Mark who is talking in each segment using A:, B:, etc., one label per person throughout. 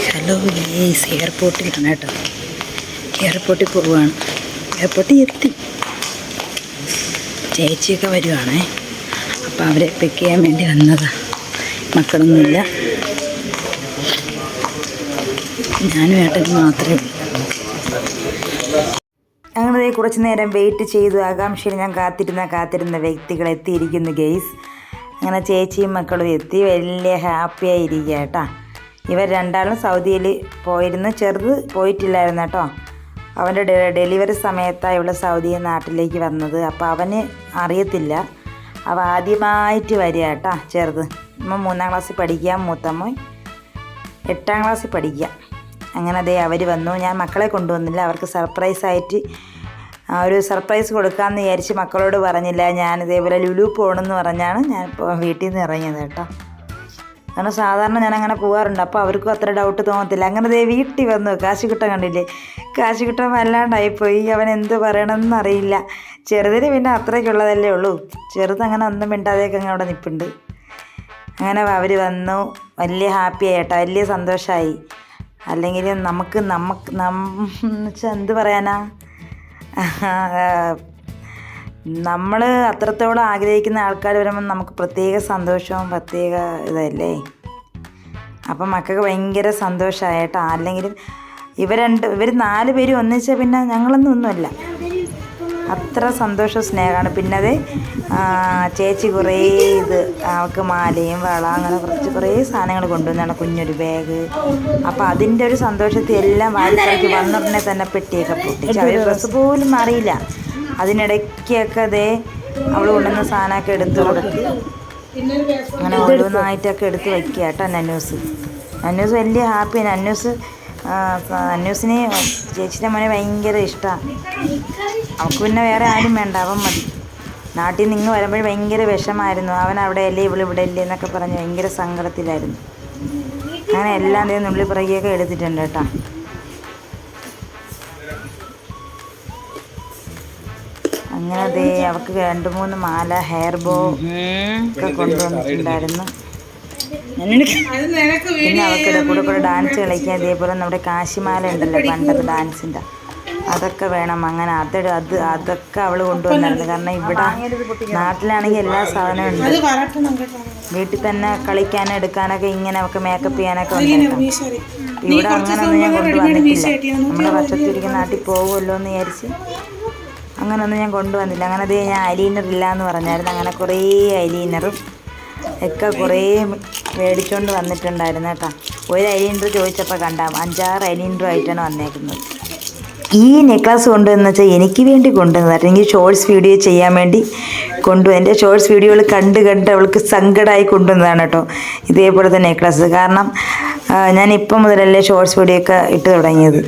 A: Hello guys, എയർപോർട്ടിലാണ് കേട്ടോ. എയർപോർട്ടിൽ പോവുകയാണ്. എയർപോർട്ടിൽ എത്തി. ചേച്ചിയൊക്കെ വരുവാണേ. അപ്പോൾ അവരെ പിക്ക് ചെയ്യാൻ വേണ്ടി വന്നതാണ്. മക്കളൊന്നുമില്ല, ഞാനും ഏട്ടനും മാത്രമേ ഉള്ളൂ. അങ്ങനെ കുറച്ച് നേരം വെയിറ്റ് ചെയ്തു. ആകാംക്ഷയിൽ ഞാൻ കാത്തിരുന്ന വ്യക്തികൾ എത്തിയിരിക്കുന്നു ഗെയ്സ്. അങ്ങനെ ചേച്ചിയും മക്കളും എത്തി. വലിയ ഹാപ്പിയായിരിക്കുക കേട്ടോ. ഇവർ രണ്ടാളും സൗദിയിൽ പോയിരുന്നു. ചെറുത് പോയിട്ടില്ലായിരുന്നു കേട്ടോ. അവൻ്റെ ഡെലിവറി സമയത്താണ് ഇവിടെ സൗദി നാട്ടിലേക്ക് വന്നത്. അപ്പോൾ അവന് അറിയത്തില്ല. അവ ആദ്യമായിട്ട് വരിക കേട്ടോ. ചെറുത് 3-ാം ക്ലാസ്സിൽ പഠിക്കുക, മൂത്തമ്മ 8-ാം ക്ലാസ്സിൽ പഠിക്കുക. അങ്ങനെ അവർ വന്നു. ഞാൻ മക്കളെ കൊണ്ടുവന്നില്ല. അവർക്ക് സർപ്രൈസായിട്ട് ഒരു സർപ്രൈസ് കൊടുക്കാമെന്ന് വിചാരിച്ച് മക്കളോട് പറഞ്ഞില്ല. ഞാൻ ഇതേപോലെ ലുലു പോകണമെന്ന് പറഞ്ഞാണ് ഞാൻ ഇപ്പോൾ വീട്ടിൽ നിന്ന് ഇറങ്ങിയത് കേട്ടോ. കാരണം സാധാരണ ഞാൻ അങ്ങനെ പോകാറുണ്ട്. അപ്പോൾ അവർക്കും അത്ര ഡൗട്ട് തോന്നത്തില്ല. അങ്ങനെ വീട്ടിൽ വന്നു. കാശിക്കുട്ടൻ കണ്ടില്ലേ, കാശിക്കുട്ടൻ വല്ലാണ്ടായിപ്പോയി. അവൻ എന്ത് പറയണമെന്ന് അറിയില്ല. ചെറുതിന് പിന്നെ അത്രയ്ക്കുള്ളതല്ലേ ഉള്ളൂ. ചെറുതങ്ങനെ ഒന്നും മിണ്ടാതെയൊക്കെ അങ്ങനെ അവിടെ നിൽപ്പുണ്ട്. അങ്ങനെ അവർ വന്നു. വലിയ ഹാപ്പിയായി കേട്ടോ, വലിയ സന്തോഷമായി. അല്ലെങ്കിൽ നമുക്ക് വെച്ചാൽ എന്ത് പറയാനാ, നമ്മൾ അത്രത്തോളം ആഗ്രഹിക്കുന്ന ആൾക്കാർ വരുമ്പോൾ നമുക്ക് പ്രത്യേക സന്തോഷവും പ്രത്യേക ഇതല്ലേ. അപ്പം മക്കൾക്ക് ഭയങ്കര സന്തോഷമായി കേട്ടോ. അല്ലെങ്കിലും ഇവർ 4 പേരും ഒന്നിച്ചാൽ പിന്നെ ഒന്നുമല്ല, അത്ര സന്തോഷവും സ്നേഹമാണ്. പിന്നെ ചേച്ചി കുറേ അവൾക്ക് മാലയും വള അങ്ങനെ കുറേ സാധനങ്ങൾ കൊണ്ടുവന്നാണ്, കുഞ്ഞൊരു ബാഗ്. അപ്പോൾ അതിൻ്റെ ഒരു സന്തോഷത്തിൽ എല്ലാം വാരിപ്പറക്കി വന്നുടനെ തന്നെ പെട്ടിയൊക്കെ പൊട്ടിച്ച്. അവർ ഡ്രസ്സ് പോലും അറിയില്ല. അതിനിടയ്ക്കൊക്കെ അവൾ കൊണ്ടുവന്ന സാധനമൊക്കെ എടുത്ത് കൊടുത്ത് അങ്ങനെ ഓരോന്നായിട്ടൊക്കെ എടുത്ത് വയ്ക്കുക കേട്ടോ. നന്നൂസ് വലിയ ഹാപ്പിയാണ്. അന്നൂസിന് ചേച്ചിയുടെ മോനെ ഭയങ്കര ഇഷ്ടമാണ്. അവൾക്ക് പിന്നെ വേറെ ആരും വേണ്ട, അവൻ മതി. നാട്ടിൽ നിന്ന് വരുമ്പോൾ ഭയങ്കര വിഷമായിരുന്നു. അവൻ അവിടെ അല്ലേ ഇവിടെ അല്ലേ എന്നൊക്കെ പറഞ്ഞ് ഭയങ്കര സങ്കടത്തിലായിരുന്നു. അങ്ങനെ എല്ലാം നുള്ളി പിറകിയൊക്കെ എടുത്തിട്ടുണ്ട് കേട്ടോ. അങ്ങനെ അവൾക്ക് 2-3 മാല, ഹെയർ ബോ ഒക്കെ കൊണ്ടുവന്നിട്ടുണ്ടായിരുന്നു. പിന്നെ അവൾക്കിടെ കൂടെ ഡാൻസ് കളിക്കാൻ ഇതേപോലെ നമ്മുടെ കാശിമാല ഉണ്ടല്ലോ പണ്ടത്തെ ഡാൻസിൻ്റെ, അതൊക്കെ വേണം. അങ്ങനെ അതൊക്കെ അവൾ കൊണ്ടുവന്നായിരുന്നു. കാരണം ഇവിടെ നാട്ടിലാണെങ്കിൽ എല്ലാ സാധനവും ഉണ്ട്. വീട്ടിൽ തന്നെ കളിക്കാനും എടുക്കാനൊക്കെ ഇങ്ങനെ അവൾക്ക് മേക്കപ്പ് ചെയ്യാനൊക്കെ ഉണ്ട്. ഇവിടെ അങ്ങനെയൊന്നും ഞാൻ കൊണ്ടുവന്നിട്ടില്ല. നമ്മുടെ പച്ചത്തിരിക്കുന്ന നാട്ടിൽ പോകുമല്ലോ എന്ന് വിചാരിച്ച് അങ്ങനെയൊന്നും ഞാൻ കൊണ്ടുവന്നില്ല. അങ്ങനെ ഞാൻ ഐലൈനർ ഇല്ല എന്ന് പറഞ്ഞായിരുന്നു. അങ്ങനെ കുറേ ഐലൈനറും ഒക്കെ കുറേ മേടിച്ചുകൊണ്ട് വന്നിട്ടുണ്ടായിരുന്നു കേട്ടോ. ഒരു ഐലൈനർ ചോദിച്ചപ്പോൾ കണ്ട 5-6 ഐലൈനറുമായിട്ടാണ് വന്നേക്കുന്നത്. ഈ നെക്ലസ് കൊണ്ടുവന്ന് വെച്ചാൽ എനിക്ക് വേണ്ടി കൊണ്ടുവന്നതായിട്ട്. എനിക്ക് ഷോർട്സ് വീഡിയോ ചെയ്യാൻ വേണ്ടി എൻ്റെ ഷോർട്സ് വീഡിയോകൾ കണ്ട് അവൾക്ക് സങ്കടമായി കൊണ്ടുവന്നതാണ് കേട്ടോ ഇതേപോലത്തെ നെക്ലസ്. കാരണം ഞാനിപ്പം മുതലല്ലേ ഷോർട്സ് വീഡിയോ ഒക്കെ ഇട്ട് തുടങ്ങിയത്.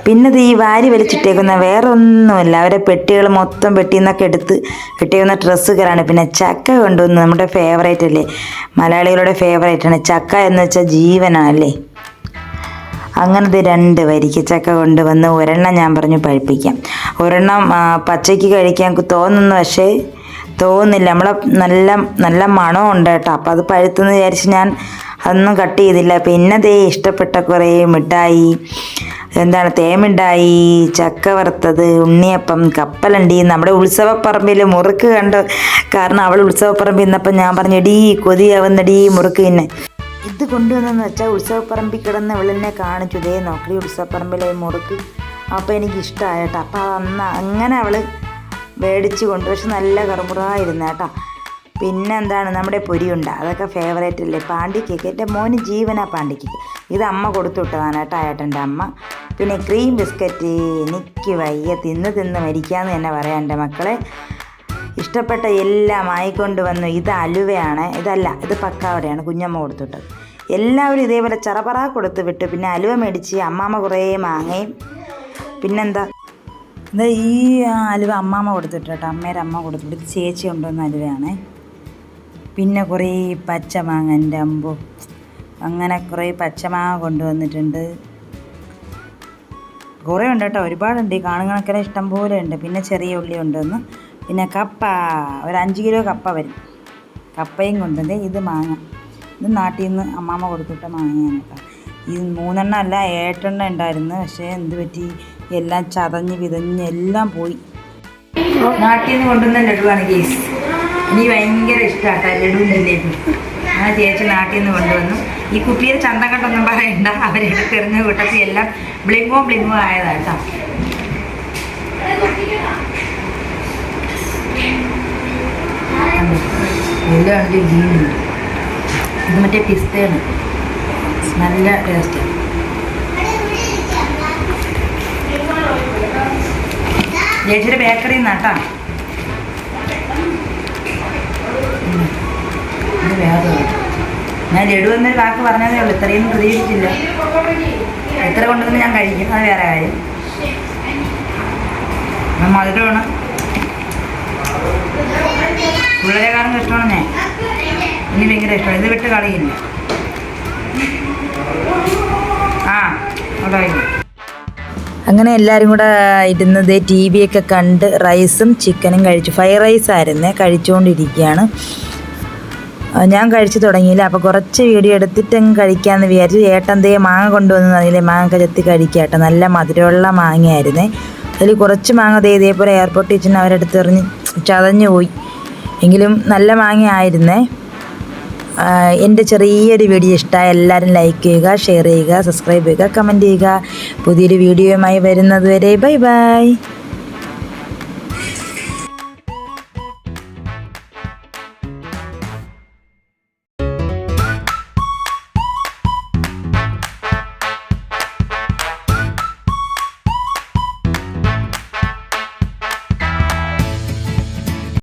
A: പിന്നെ ഈ വാരി വലിച്ചിട്ടേക്കുന്ന വേറെ ഒന്നുമല്ല, അവരെ പെട്ടികൾ മൊത്തം പെട്ടിയിൽ നിന്നൊക്കെ എടുത്ത് ഇട്ടേക്കുന്ന ഡ്രസ്സുകളാണ്. പിന്നെ ചക്ക കൊണ്ടുവന്ന്, നമ്മുടെ ഫേവറേറ്റ് അല്ലേ, മലയാളികളുടെ ഫേവറേറ്റാണ് ചക്ക എന്ന് വെച്ചാൽ ജീവനാണല്ലേ. അങ്ങനത്തെ 2 വരിക്ക് ചക്ക കൊണ്ടുവന്ന് ഒരെണ്ണം ഞാൻ പറഞ്ഞു പഴുപ്പിക്കാം. ഒരെണ്ണം പച്ചയ്ക്ക് കഴിക്കാൻ തോന്നുന്നു, പക്ഷേ തോന്നുന്നില്ല. നല്ല മണമുണ്ട് കേട്ടോ. അപ്പോൾ അത് പഴുത്തെന്ന് വിചാരിച്ച് ഞാൻ അതൊന്നും കട്ട് ചെയ്തില്ല. പിന്നെ ഇഷ്ടപ്പെട്ട കുറേ മിഠായി, തേമിഠായി, ചക്ക വറുത്തത്, ഉണ്ണിയപ്പം, കപ്പലണ്ടി, നമ്മുടെ ഉത്സവപ്പറമ്പിൽ മുറുക്ക് കണ്ട്. കാരണം അവൾ ഉത്സവപ്പറമ്പിൽ നിന്നപ്പം ഞാൻ പറഞ്ഞു, എടീ കൊതിയാവുന്നടീ മുറുക്ക്. പിന്നെ ഇത് കൊണ്ടുവന്നെന്ന് വെച്ചാൽ ഉത്സവപ്പറമ്പിൽ കിടന്ന് ഇവളെന്നെ കാണിച്ചു, നോക്കി ഉത്സവപ്പറമ്പിലെ മുറുക്ക്. അപ്പോൾ എനിക്കിഷ്ടമായി കേട്ടോ. അപ്പോൾ അങ്ങനെ അവൾ മേടിച്ച് കൊണ്ട്, പക്ഷെ നല്ല കറുമുറായിരുന്നു കേട്ടോ. പിന്നെ നമ്മുടെ പൊരിയുണ്ട, അതൊക്കെ ഫേവറേറ്റ് അല്ലേ. പാണ്ടിക്കേക്ക് എൻ്റെ മോന് ജീവനാ പാണ്ടിക്കേക്ക്. ഇത് അമ്മ കൊടുത്തു വിട്ടതാണ് കേട്ടോ, ഏട്ടൻ്റെ അമ്മ. പിന്നെ ക്രീം ബിസ്ക്കറ്റ്, എനിക്ക് വയ്യ, തിന്ന് മരിക്കാമെന്ന് തന്നെ പറയാം എൻ്റെ മക്കളെ. ഇഷ്ടപ്പെട്ട എല്ലാം ആയിക്കൊണ്ട് വന്നു. ഇത് അലുവയാണ്, ഇത് പക്കാവടയാണ്, കുഞ്ഞമ്മ കൊടുത്തുവിട്ടത്. എല്ലാവരും ഇതേപോലെ ചറപറ കൊടുത്ത് വിട്ടു. പിന്നെ അലുവ മേടിച്ച് അമ്മാമ്മ കുറേ മാങ്ങയും, പിന്നെന്താ ഈ അലുവ അമ്മാമ്മ കൊടുത്തിട്ട് കേട്ടോ, അമ്മയുടെ അമ്മ കൊടുത്തിട്ട്. ചേച്ചി കൊണ്ടുവന്ന അലുവയാണേ. പിന്നെ കുറേ പച്ചമാങ്ങ, എൻ്റെ അമ്പോ, അങ്ങനെ കുറേ പച്ചമാങ്ങ കൊണ്ടുവന്നിട്ടുണ്ട്. കുറേ ഉണ്ട് കേട്ടോ, ഒരുപാടുണ്ട്. ഈ കാണുകണക്കിന് ഇഷ്ടം പോലെ ഉണ്ട്. പിന്നെ ചെറിയ ഉള്ളി കൊണ്ടുവന്ന്. പിന്നെ കപ്പ, ഒരു 5 കിലോ കപ്പ വരും. കപ്പയും കൊണ്ടുവന്ന്. ഇത് മാങ്ങ, ഇത് നാട്ടിൽ നിന്ന് അമ്മാമ്മ കൊടുത്തിട്ട മാങ്ങയാണ് കേട്ടോ. ഈ 3 എണ്ണം അല്ല 7 എണ്ണം ഉണ്ടായിരുന്നു. പക്ഷേ എന്ത് പറ്റി, എല്ലാം ചതഞ്ഞ് വിതഞ്ഞ് എല്ലാം പോയി. നാട്ടിൽ നിന്ന് കൊണ്ടുവന്ന ലഡുവാണ് കേസ്. എനിക്ക് ഭയങ്കര ഇഷ്ടമാട്ടോ ലഡുവും ജിലേബിയും. ആ ചേച്ചി നാട്ടിൽ നിന്ന് കൊണ്ടുവന്നു. ഈ കുപ്പിയിൽ ചന്തം കണ്ടൊന്നും പറയണ്ട, അവരെടുത്തെറിഞ്ഞ കൂട്ടത്തിൽ എല്ലാം ബ്ലിങ്ങോ ആയതാട്ടോ. എല്ലാം ഗ്രീനുണ്ട്. ഇത് മറ്റേ പിസ്തയാണ്, നല്ല ടേസ്റ്റ്. ചേച്ചിയുടെ ബേക്കറിയിൽ നിന്നാട്ടാ. ഇത് വേറെ, ഞാൻ ലഡു എന്നൊരു വാക്ക് പറഞ്ഞതേ ഉള്ളൂ, ഇത്രയൊന്നും പ്രതീക്ഷിച്ചില്ല. എത്ര കൊണ്ടുവന്ന് ഞാൻ കഴിക്കും, അത് വേറെ കാര്യം. മധുരമാണ്, പിള്ളേരെക്കാളും ഇഷ്ടമാണ് ഞാൻ. എനിക്ക് ഭയങ്കര ഇഷ്ടമാണ്, ഇത് വിട്ട് കളിയില്ല. അങ്ങനെ എല്ലാവരും കൂടെ ഇരുന്നത് TV ഒക്കെ കണ്ട് റൈസും ചിക്കനും കഴിച്ചു. ഫ്രൈഡ് റൈസ് ആയിരുന്നേ, കഴിച്ചുകൊണ്ടിരിക്കുകയാണ്. ഞാൻ കഴിച്ചു തുടങ്ങിയില്ല. അപ്പോൾ കുറച്ച് വീഡിയോ എടുത്തിട്ടങ്ങ് കഴിക്കാമെന്ന് വിചാരിച്ചു. ഏട്ടൻ മാങ്ങ കൊണ്ടുവന്ന് അതിലെ മാങ്ങ ചെത്തി കഴിക്കാട്ടോ. നല്ല മധുരമുള്ള മാങ്ങയായിരുന്നേ. അതിൽ കുറച്ച് മാങ്ങ ഇതേപോലെ എയർപോർട്ടിൽ വെച്ചിട്ട് അവരെടുത്ത് എറിഞ്ഞ് ചതഞ്ഞു പോയി. എങ്കിലും നല്ല മാങ്ങ ആയിരുന്നേ. എൻ്റെ ചെറിയൊരു വീഡിയോ ഇഷ്ടമായി എല്ലാവരും ലൈക്ക് ചെയ്യുക, ഷെയർ ചെയ്യുക, സബ്സ്ക്രൈബ് ചെയ്യുക, കമൻറ്റ് ചെയ്യുക. പുതിയൊരു വീഡിയോയുമായി വരുന്നത് വരെ ബൈ ബൈ.